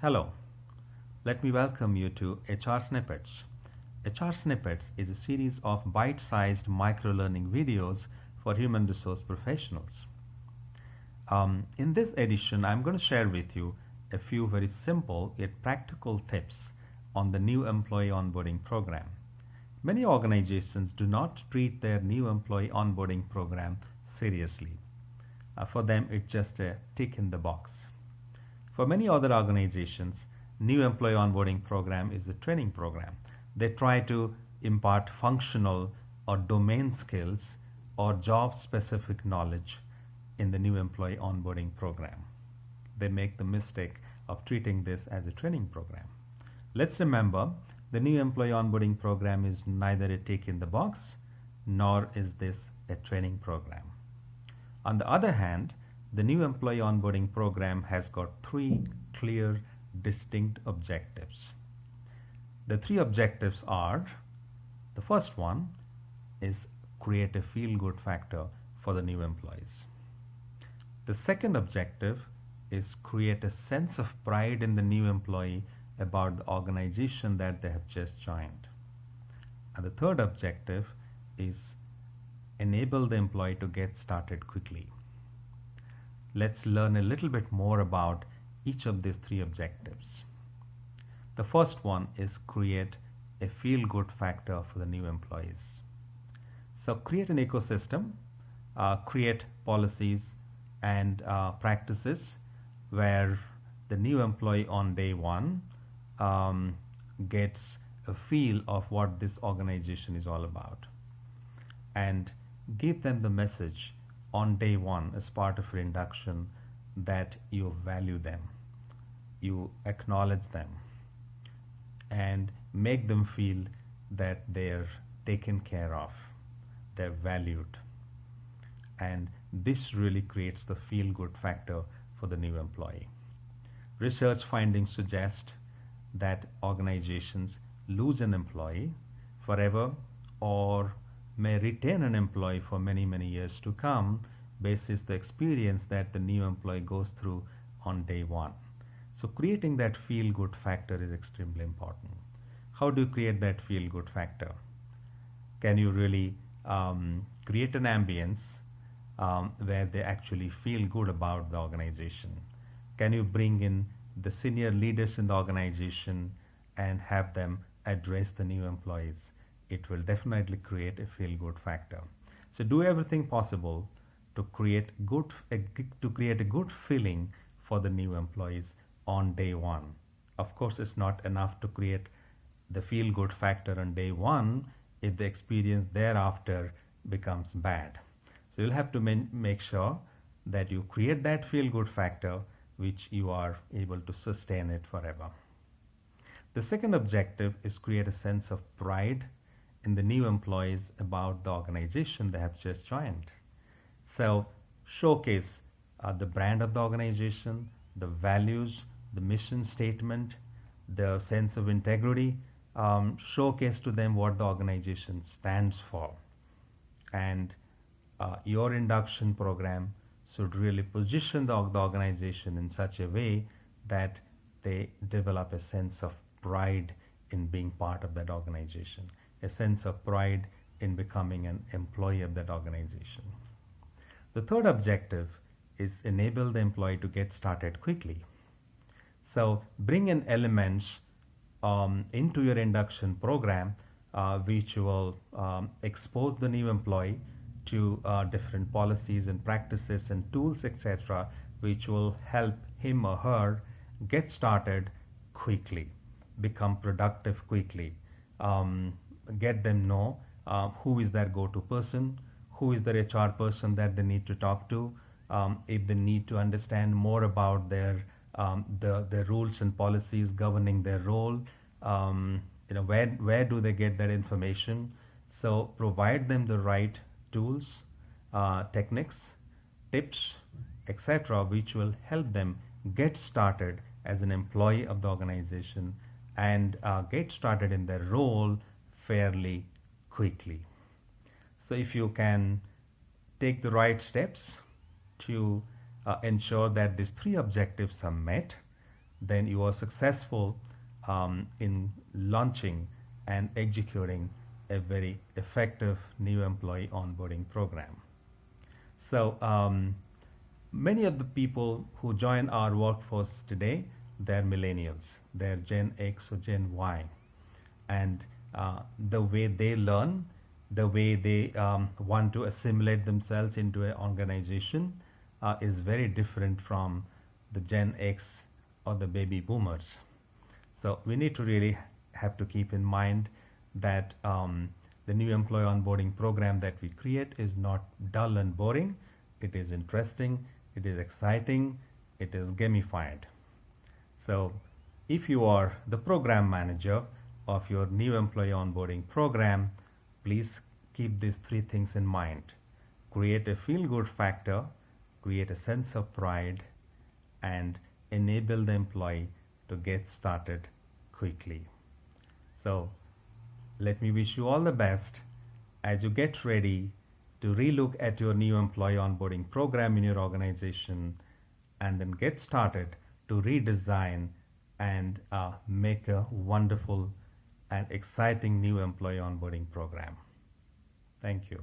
Hello, let me welcome you to HR Snippets. HR Snippets is a series of bite-sized micro-learning videos for human resource professionals. In this edition, I'm going to share with you a few very simple yet practical tips on the new employee onboarding program. Many organizations do not treat their new employee onboarding program seriously. For them, it's just a tick in the box. For many other organizations, new employee onboarding program is a training program. They try to impart functional or domain skills or job-specific knowledge in the new employee onboarding program. They make the mistake of treating this as a training program. Let's remember, the new employee onboarding program is neither a tick in the box, nor is this a training program. On the other hand, the new employee onboarding program has got three clear, distinct objectives. The three objectives are, the first one is create a feel-good factor for the new employees. The second objective is create a sense of pride in the new employee about the organization that they have just joined. And the third objective is enable the employee to get started quickly. Let's learn a little bit more about each of these three objectives. The first one is create a feel-good factor for the new employees. So create an ecosystem, create policies and practices where the new employee on day one gets a feel of what this organization is all about, and give them the message on day one as part of your induction that you value them, you acknowledge them, and make them feel that they're taken care of, they're valued. And this really creates the feel-good factor for the new employee. Research findings suggest that organizations lose an employee forever or may retain an employee for many, many years to come, basis the experience that the new employee goes through on day one. So creating that feel-good factor is extremely important. How do you create that feel-good factor? Can you really create an ambience where they actually feel good about the organization? Can you bring in the senior leaders in the organization and have them address the new employees? It will definitely create a feel-good factor. So do everything possible to create a good feeling for the new employees on day one. Of course, it's not enough to create the feel-good factor on day one if the experience thereafter becomes bad. So you'll have to make sure that you create that feel-good factor which you are able to sustain it forever. The second objective is create a sense of pride in the new employees about the organization they have just joined. So showcase the brand of the organization, the values, the mission statement, the sense of integrity. Showcase to them what the organization stands for. And your induction program should really position the organization in such a way that they develop a sense of pride in being part of that organization, a sense of pride in becoming an employee of that organization. The third objective is enable the employee to get started quickly. So bring in elements into your induction program which will expose the new employee to different policies and practices and tools, etc., which will help him or her get started quickly, become productive quickly, get them know who is their go-to person, who is their HR person that they need to talk to, if they need to understand more about their the rules and policies governing their role, where do they get that information. So provide them the right tools, techniques, tips, etc., which will help them get started as an employee of the organization and get started in their role fairly quickly. So if you can take the right steps to ensure that these three objectives are met, then you are successful in launching and executing a very effective new employee onboarding program. So many of the people who join our workforce today, they're millennials, they're Gen X or Gen Y, and the way they learn, the way they want to assimilate themselves into an organization is very different from the Gen X or the baby boomers. So we need to really have to keep in mind that the new employee onboarding program that we create is not dull and boring. It is interesting, it is exciting, it is gamified. So if you are the program manager of your new employee onboarding program, please keep these three things in mind. Create a feel-good factor, create a sense of pride, and enable the employee to get started quickly. So let me wish you all the best as you get ready to relook at your new employee onboarding program in your organization and then get started to redesign and make a wonderful and exciting new employee onboarding program. Thank you.